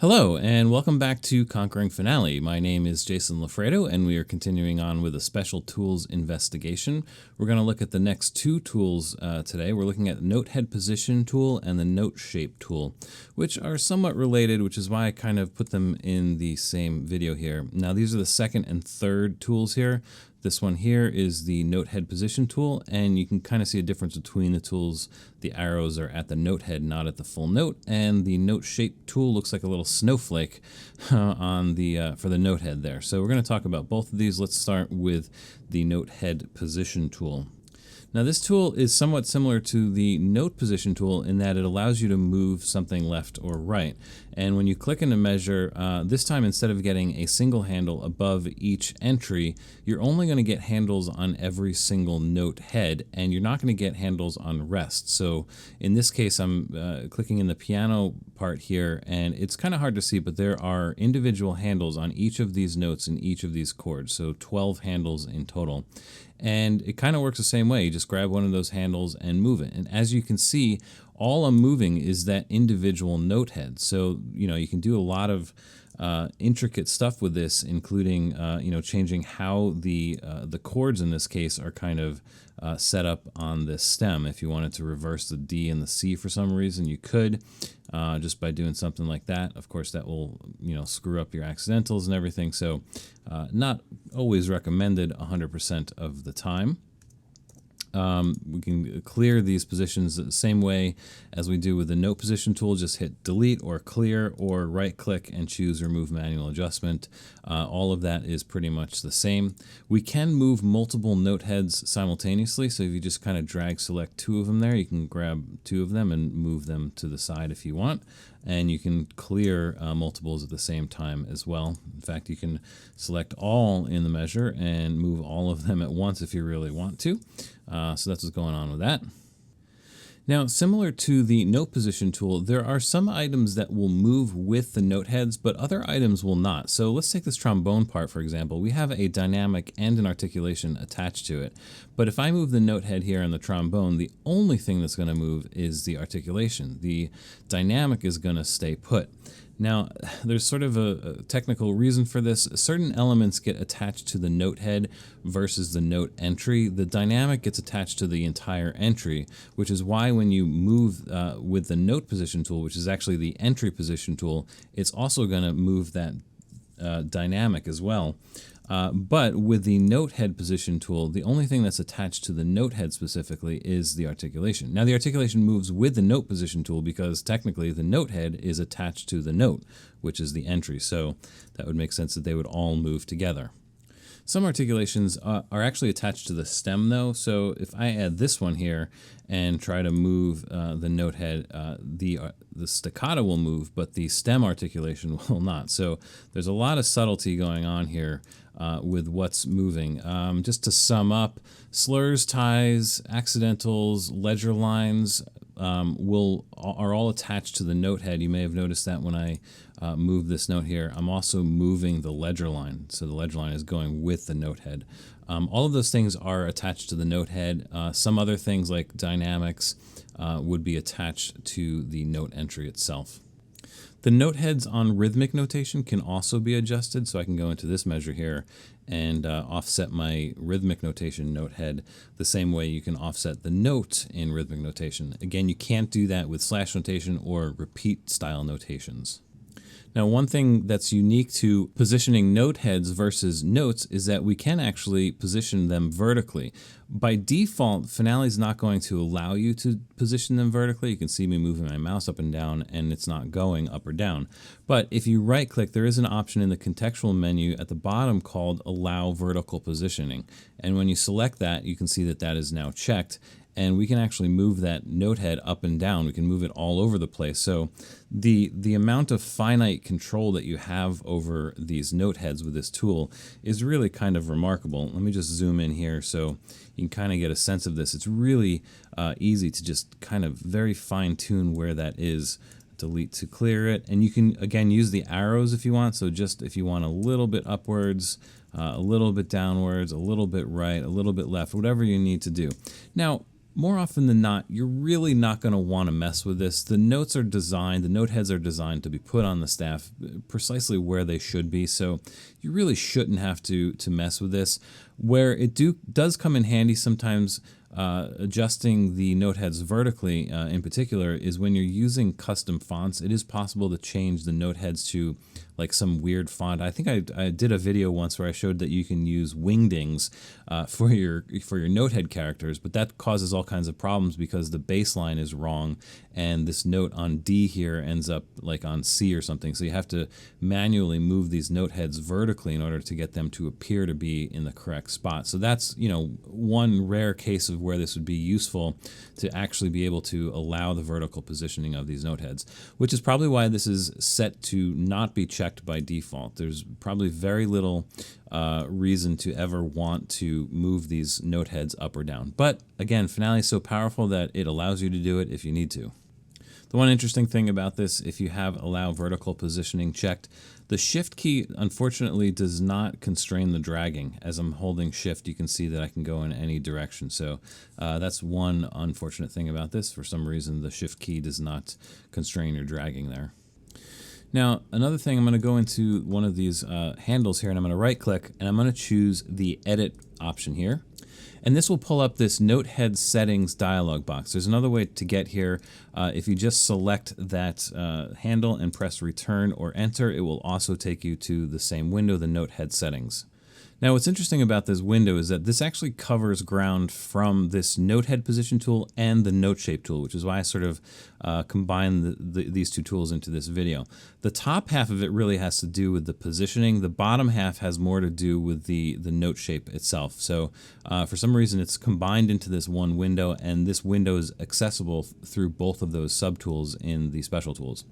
Hello, and welcome back to Conquering Finale. My name is Jason Lafredo, and we are continuing on with a special tools investigation. We're going to look at the next two tools today. We're looking at the Notehead Position Tool and the Note Shape Tool, which are somewhat related, which is why I kind of put them in the same video here. Now, these are the second and third tools here. This one here is the Notehead Position Tool, and you can kind of see a difference between the tools. The arrows are at the note head, not at the full note, and the Note Shape Tool looks like a little snowflake on the for the note head there. So we're going to talk about both of these. Let's start with the Notehead Position Tool. Now this tool is somewhat similar to the Note Position Tool in that it allows you to move something left or right. And when you click in a measure, this time instead of getting a single handle above each entry, you're only going to get handles on every single note head, and you're not going to get handles on rest. So in this case, I'm clicking in the piano part here, and it's kind of hard to see, but there are individual handles on each of these notes in each of these chords, so 12 handles in total. And it kind of works the same way. You just grab one of those handles and move it. And as you can see, all I'm moving is that individual note head. So, you can do a lot of intricate stuff with this, including, changing how the chords in this case are kind of set up on this stem. If you wanted to reverse the D and the C for some reason, you could just by doing something like that. Of course, that will, screw up your accidentals and everything. So not always recommended 100% of the time. We can clear these positions the same way as we do with the Note Position Tool. Just hit Delete or Clear, or right-click and choose Remove Manual Adjustment. All of that is pretty much the same. We can move multiple note heads simultaneously, so if you just kind of drag select two of them there, you can grab two of them and move them to the side if you want. And you can clear multiples at the same time as well. In fact, you can select all in the measure and move all of them at once if you really want to. So that's what's going on with that. Now, similar to the Note Position Tool, there are some items that will move with the note heads, but other items will not. So let's take this trombone part, for example. We have a dynamic and an articulation attached to it. But if I move the note head here on the trombone, the only thing that's going to move is the articulation. The dynamic is going to stay put. Now, there's sort of a technical reason for this. Certain elements get attached to the note head versus the note entry. The dynamic gets attached to the entire entry, which is why when you move with the Note Position Tool, which is actually the Entry Position Tool, it's also going to move that dynamic as well. But with the Notehead Position Tool, the only thing that's attached to the note head specifically is the articulation. Now, the articulation moves with the Note Position Tool because technically the note head is attached to the note, which is the entry. So that would make sense that they would all move together. Some articulations are actually attached to the stem, though. So if I add this one here and try to move the note head, the staccato will move, but the stem articulation will not. So there's a lot of subtlety going on here with what's moving. Just to sum up, slurs, ties, accidentals, ledger lines are all attached to the note head. You may have noticed that when I move this note here, I'm also moving the ledger line. So the ledger line is going with the note head. All of those things are attached to the note head. Some other things like dynamics would be attached to the note entry itself. The note heads on rhythmic notation can also be adjusted, so I can go into this measure here and offset my rhythmic notation note head the same way you can offset the note in rhythmic notation. Again, you can't do that with slash notation or repeat style notations. Now, one thing that's unique to positioning note heads versus notes is that we can actually position them vertically. By default, Finale is not going to allow you to position them vertically. You can see me moving my mouse up and down, and it's not going up or down. But if you right-click, there is an option in the contextual menu at the bottom called Allow Vertical Positioning. And when you select that, you can see that that is now checked. And we can actually move that note head up and down. We can move it all over the place. So the amount of finite control that you have over these note heads with this tool is really kind of remarkable. Let me just zoom in here so you can kind of get a sense of this. It's really easy to just kind of very fine tune where that is. Delete to clear it. And you can, again, use the arrows if you want. So just if you want a little bit upwards, a little bit downwards, a little bit right, a little bit left, whatever you need to do. Now, More often than not, you're really not going to want to mess with this. The notes are designed, the note heads are designed to be put on the staff precisely where they should be, so you really shouldn't have to mess with this. Where it does come in handy sometimes, adjusting the note heads vertically in particular, is when you're using custom fonts. It is possible to change the note heads to like some weird font. I think I did a video once where I showed that you can use wingdings for your notehead characters, but that causes all kinds of problems because the baseline is wrong and this note on D here ends up like on C or something. So you have to manually move these note heads vertically in order to get them to appear to be in the correct spot. So that's, you know, one rare case of where this would be useful to actually be able to allow the vertical positioning of these note heads, which is probably why this is set to not be checked by default. There's probably very little reason to ever want to move these note heads up or down. But again, Finale is so powerful that it allows you to do it if you need to. The one interesting thing about this, if you have allow vertical positioning checked, the shift key unfortunately does not constrain the dragging. As I'm holding shift, you can see that I can go in any direction. So that's one unfortunate thing about this. For some reason, the shift key does not constrain your dragging there. Now, another thing, I'm going to go into one of these handles here, and I'm going to right click, and I'm going to choose the edit option here. And this will pull up this Notehead settings dialog box. There's another way to get here. If you just select that handle and press return or enter, it will also take you to the same window, the Notehead settings. Now, what's interesting about this window is that this actually covers ground from this Notehead Position Tool and the Note Shape Tool, which is why I sort of combined these two tools into this video. The top half of it really has to do with the positioning. The bottom half has more to do with the note shape itself. So for some reason, it's combined into this one window, and this window is accessible through both of those subtools in the special tools.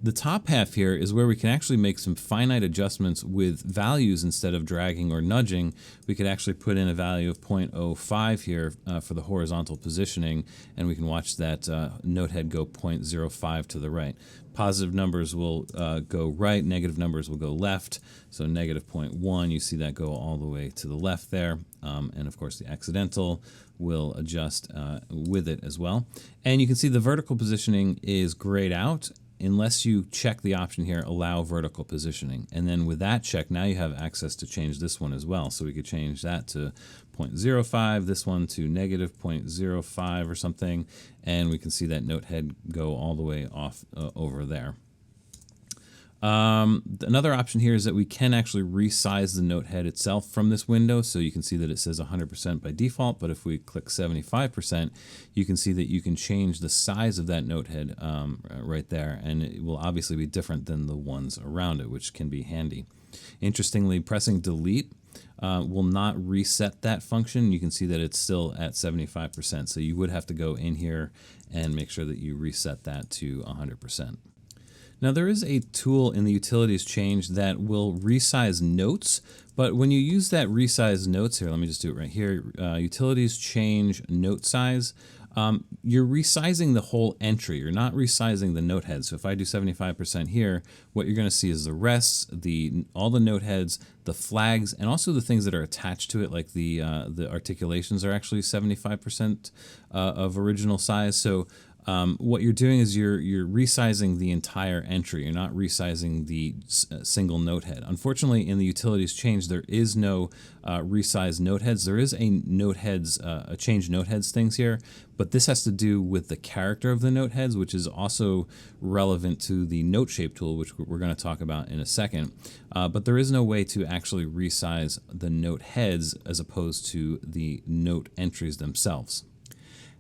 The top half here is where we can actually make some finite adjustments with values instead of dragging or nudging. We could actually put in a value of 0.05 here for the horizontal positioning, and we can watch that notehead go 0.05 to the right. Positive numbers will go right, negative numbers will go left. So negative 0.1, you see that go all the way to the left there. And of course the accidental will adjust with it as well. And you can see the vertical positioning is grayed out, unless you check the option here, allow vertical positioning. And then with that check, now you have access to change this one as well. So we could change that to 0.05, this one to negative 0.05 or something, and we can see that notehead go all the way off over there. Another option here is that we can actually resize the notehead itself from this window. So you can see that it says 100% by default, but if we click 75%, you can see that you can change the size of that notehead right there, and it will obviously be different than the ones around it, which can be handy. Interestingly, pressing delete will not reset that function. You can see that it's still at 75%, so you would have to go in here and make sure that you reset that to 100%. Now there is a tool in the utilities change that will resize notes, but when you use that resize notes here, let me just do it right here, utilities change note size, you're resizing the whole entry. You're not resizing the note heads. So if I do 75% here, what you're going to see is the rests, all the note heads, the flags, and also the things that are attached to it, like the articulations are actually 75% of original size. So what you're doing is you're resizing the entire entry. You're not resizing the single note head. Unfortunately, in the utilities change, there is no resize note heads. There is a note heads, a change note heads things here, but this has to do with the character of the note heads, which is also relevant to the note shape tool, which we're going to talk about in a second. But there is no way to actually resize the note heads as opposed to the note entries themselves.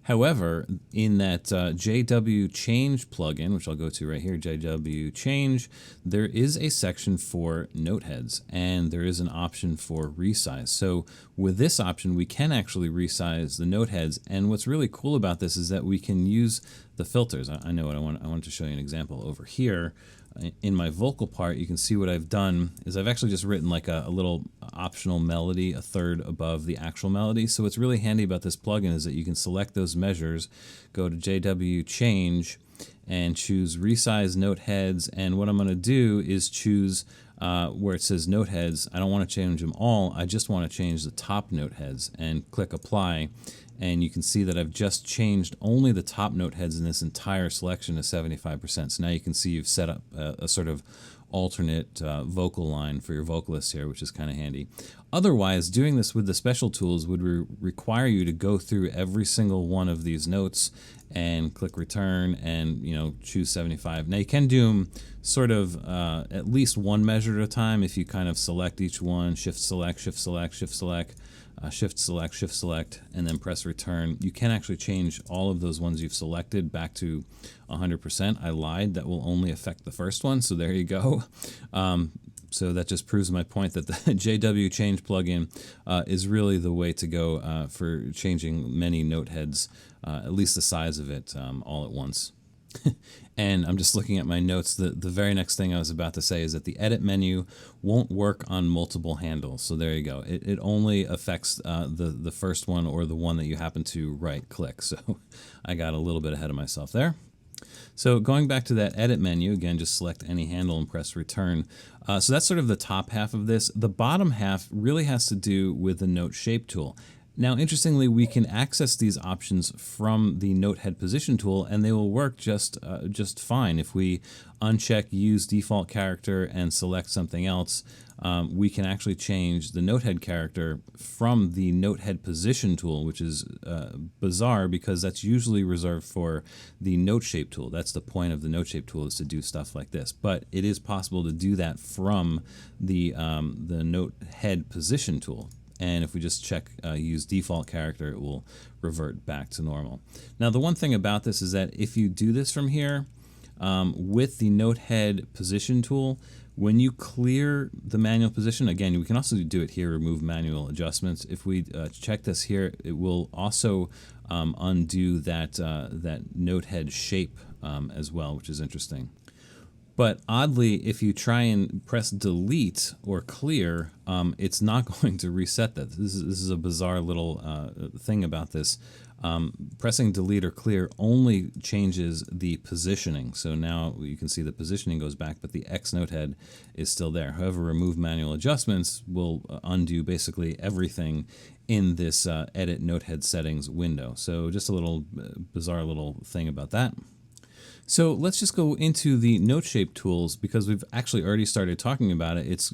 However, in that JW Change plugin, which I'll go to right here, JW Change, there is a section for noteheads, and there is an option for resize. So with this option, we can actually resize the noteheads. And what's really cool about this is that we can use the filters. I know what I want to show you an example over here. In my vocal part, you can see what I've done is I've actually just written like a little optional melody, a third above the actual melody. So what's really handy about this plugin is that you can select those measures, go to JW Change, and choose Resize Note Heads. And what I'm going to do is choose where it says Note Heads. I don't want to change them all. I just want to change the top note heads, and click Apply. And you can see that I've just changed only the top note heads in this entire selection to 75%. So now you can see you've set up a sort of alternate vocal line for your vocalist here, which is kind of handy. Otherwise, doing this with the special tools would require you to go through every single one of these notes and click return and choose 75. Now you can do them sort of at least one measure at a time if you kind of select each one, shift select, shift select, shift select, shift select, shift select, and then press return. You can actually change all of those ones you've selected back to 100%. I lied, that will only affect the first one, so there you go. So that just proves my point that the JW Change plugin is really the way to go for changing many note heads, at least the size of it, all at once. And I'm just looking at my notes. The very next thing I was about to say is that the edit menu won't work on multiple handles. So there you go. It only affects the first one or the one that you happen to right click. So I got a little bit ahead of myself there. So going back to that edit menu, again, just select any handle and press return. So that's sort of the top half of this. The bottom half really has to do with the note shape tool. Now, interestingly, we can access these options from the Notehead Position Tool, and they will work just fine. If we uncheck Use Default Character and select something else, we can actually change the Notehead character from the Notehead Position Tool, which is bizarre because that's usually reserved for the Note Shape tool. That's the point of the Note Shape tool, is to do stuff like this. But it is possible to do that from the Notehead Position Tool. And if we just check Use Default Character, it will revert back to normal. Now, the one thing about this is that if you do this from here with the Notehead Position Tool, when you clear the manual position, again, we can also do it here, remove manual adjustments. If we check this here, it will also undo that Notehead shape as well, which is interesting. But oddly, if you try and press delete or clear, it's not going to reset that. This is a bizarre little thing about this. Pressing delete or clear only changes the positioning. So now you can see the positioning goes back, but the X Notehead is still there. However, remove manual adjustments will undo basically everything in this Edit Notehead Settings window. So just a little bizarre little thing about that. So let's just go into the note shape tools because we've actually already started talking about it. It's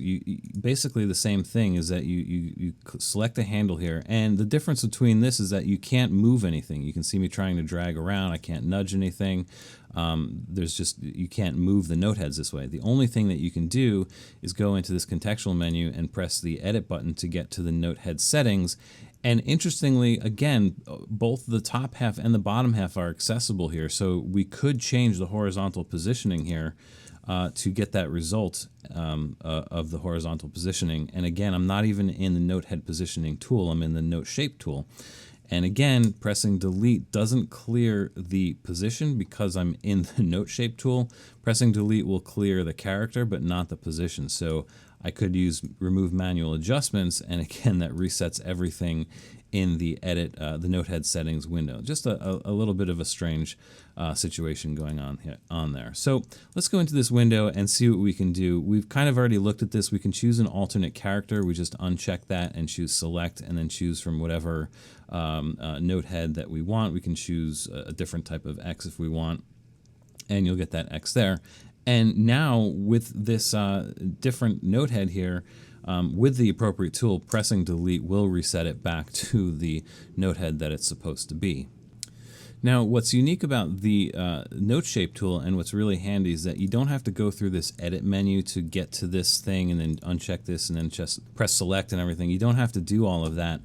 basically the same thing, is that you select a handle here, and the difference between this is that you can't move anything. You can see me trying to drag around. I can't nudge anything. You can't move the note heads this way. The only thing that you can do is go into this contextual menu and press the edit button to get to the note head settings. And interestingly, again, both the top half and the bottom half are accessible here. So we could change the horizontal positioning here to get that result of the horizontal positioning. And again, I'm not even in the Notehead Positioning tool. I'm in the Note Shape tool. And again, pressing delete doesn't clear the position because I'm in the Note Shape tool. Pressing delete will clear the character, but not the position. So I could use remove manual adjustments, and again, that resets everything in the edit, the Notehead settings window. Just a little bit of a strange situation going on there. So let's go into this window and see what we can do. We've kind of already looked at this. We can choose an alternate character. We just uncheck that and choose select, and then choose from whatever Notehead that we want. We can choose a different type of X if we want, and you'll get that X there. And now with this different Notehead here, with the appropriate tool, pressing delete will reset it back to the Notehead that it's supposed to be. Now, what's unique about the Note Shape tool, and what's really handy, is that you don't have to go through this edit menu to get to this thing and then uncheck this and then just press select and everything. You don't have to do all of that.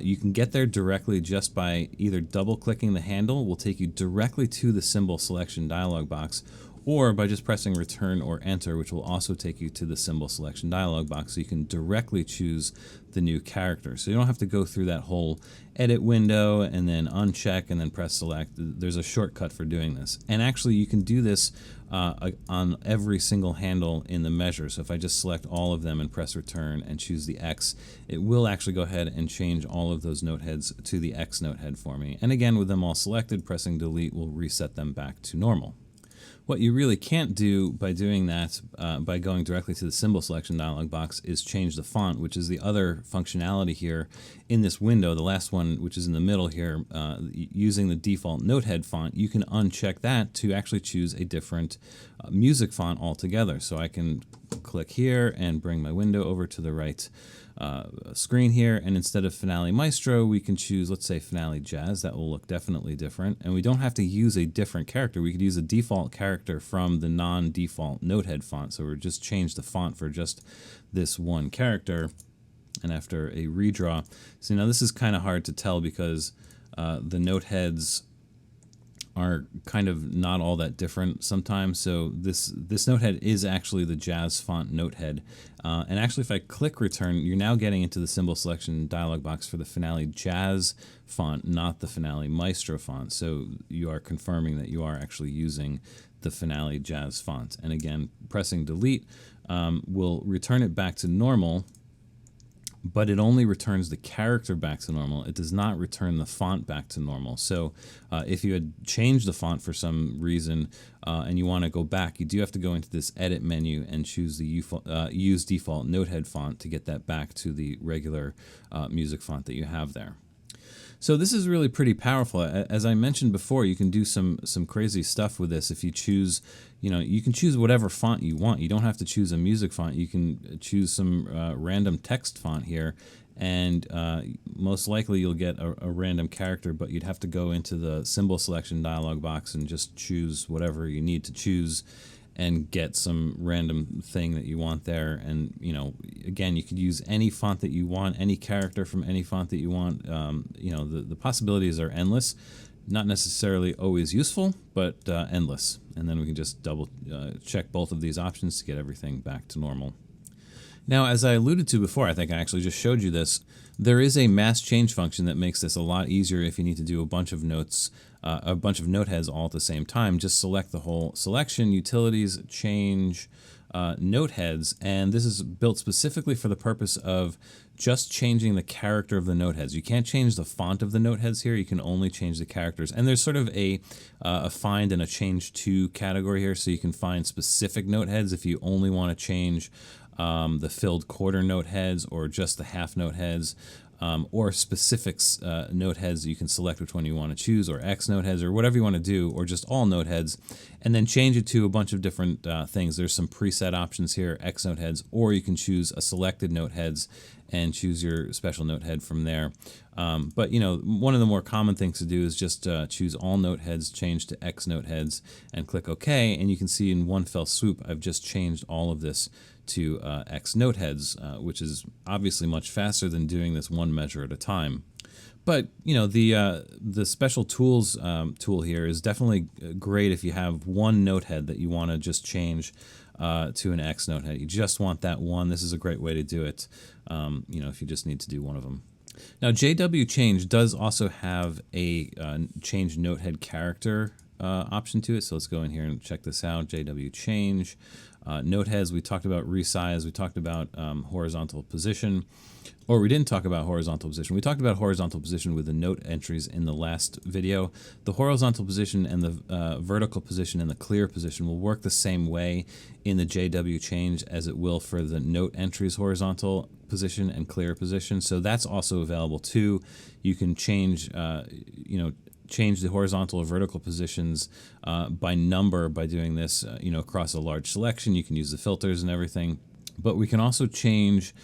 You can get there directly just by either double clicking the handle, will take you directly to the symbol selection dialog box, or by just pressing return or enter, which will also take you to the symbol selection dialog box, so you can directly choose the new character. So you don't have to go through that whole edit window and then uncheck and then press select. There's a shortcut for doing this. And actually you can do this on every single handle in the measure. So if I just select all of them and press return and choose the X, it will actually go ahead and change all of those note heads to the X note head for me. And again, with them all selected, pressing delete will reset them back to normal. What you really can't do by doing that, by going directly to the symbol selection dialog box, is change the font, which is the other functionality here in this window. The last one, which is in the middle here, using the default Notehead font, you can uncheck that to actually choose a different music font altogether. So I can click here and bring my window over to the right screen here, and instead of Finale Maestro, we can choose, let's say, Finale Jazz. That will look definitely different, and we don't have to use a different character. We could use a default character from the non-default Notehead font, so we're just change the font for just this one character. And after a redraw, so now this is kind of hard to tell because the Noteheads are kind of not all that different sometimes. So this Notehead is actually the Jazz font Notehead. And actually, if I click return, you're now getting into the symbol selection dialog box for the Finale Jazz font, not the Finale Maestro font. So you are confirming that you are actually using the Finale Jazz font. And again, pressing delete will return it back to normal, but it only returns the character back to normal. It does not return the font back to normal. So if you had changed the font for some reason and you want to go back, you do have to go into this edit menu and choose the use default Notehead font to get that back to the regular music font that you have there. So this is really pretty powerful. As I mentioned before, you can do some crazy stuff with this. If you choose, you can choose whatever font you want. You don't have to choose a music font. You can choose some random text font here, and most likely you'll get a random character, but you'd have to go into the symbol selection dialog box and just choose whatever you need to choose and get some random thing that you want there. And, again, you could use any font that you want, any character from any font that you want. The possibilities are endless. Not necessarily always useful, but endless. And then we can just double check both of these options to get everything back to normal. Now, as I alluded to before, I think I actually just showed you this, there is a mass change function that makes this a lot easier if you need to do a bunch of notes, a bunch of Noteheads all at the same time. Just select the whole selection, utilities, change, Noteheads, and this is built specifically for the purpose of just changing the character of the Noteheads. You can't change the font of the Noteheads here. You can only change the characters. And there's sort of a find and a change to category here, so you can find specific Noteheads if you only want to change the filled quarter Noteheads or just the half Noteheads. Or specifics Noteheads. You can select which one you want to choose, or X Noteheads, or whatever you want to do, or just all Noteheads, and then change it to a bunch of different things. There's some preset options here, X Noteheads, or you can choose a selected Noteheads and choose your special Notehead from there. But one of the more common things to do is just choose all Noteheads, change to X Noteheads, and click OK, and you can see in one fell swoop I've just changed all of this to X Noteheads, which is obviously much faster than doing this one measure at a time. But the special tools tool here is definitely great if you have one Notehead that you want to just change to an X Notehead. You just want that one. This is a great way to do it. If you just need to do one of them. Now, JW Change does also have a change Notehead character option to it. So let's go in here and check this out. JW Change. Noteheads, we talked about resize, we talked about horizontal position, or we didn't talk about horizontal position. We talked about horizontal position with the note entries in the last video. The horizontal position and the vertical position and the clear position will work the same way in the JW change as it will for the note entries horizontal position and clear position. So that's also available too. You can change, change the horizontal or vertical positions by number by doing this, across a large selection. You can use the filters and everything, but we can also change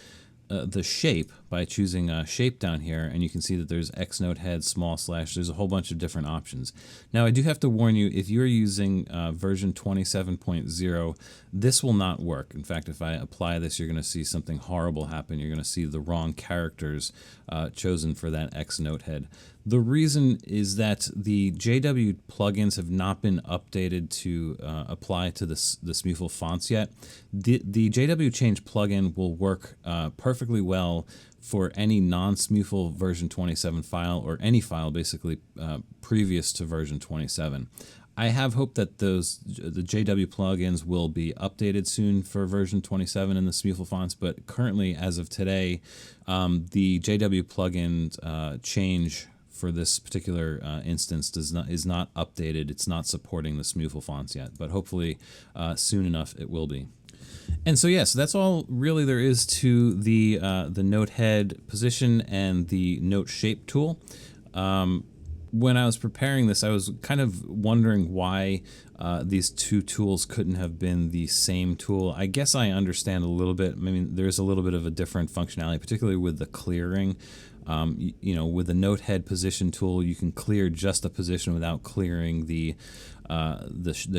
the shape by choosing shape down here, and you can see that there's X Notehead, small slash, there's a whole bunch of different options. Now, I do have to warn you, if you're using version 27.0, this will not work. In fact, if I apply this, you're going to see something horrible happen. You're going to see the wrong characters chosen for that X Notehead. The reason is that the JW plugins have not been updated to apply to the Smufel fonts yet. The JW Change plugin will work perfectly well for any non-Smufel version 27 file, or any file basically previous to version 27. I have hope that the JW plugins will be updated soon for version 27 in the Smufel fonts, but currently, as of today, the JW plugin change for this particular instance is not updated. It's not supporting the Smoofle fonts yet, but hopefully soon enough it will be. And so yes, that's all really there is to the Notehead position and the Note shape tool. When I was preparing this, I was kind of wondering why these two tools couldn't have been the same tool. I guess I understand a little bit. I mean, there's a little bit of a different functionality, particularly with the clearing. You know, with the Notehead position tool, you can clear just a position without clearing the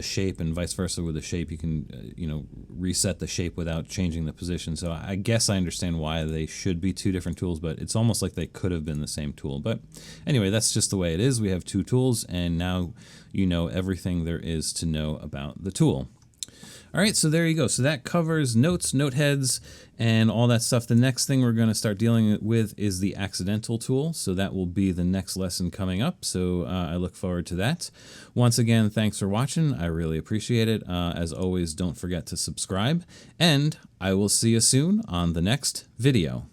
shape, and vice versa with the shape. You can you know, reset the shape without changing the position. So I guess I understand why they should be two different tools, but it's almost like they could have been the same tool. But anyway, that's just the way it is. We have two tools, and now you know everything there is to know about the tool. All right, so there you go. So that covers notes, Noteheads, and all that stuff. The next thing we're going to start dealing with is the accidental tool. So that will be the next lesson coming up. So I look forward to that. Once again, thanks for watching. I really appreciate it. As always, don't forget to subscribe, and I will see you soon on the next video.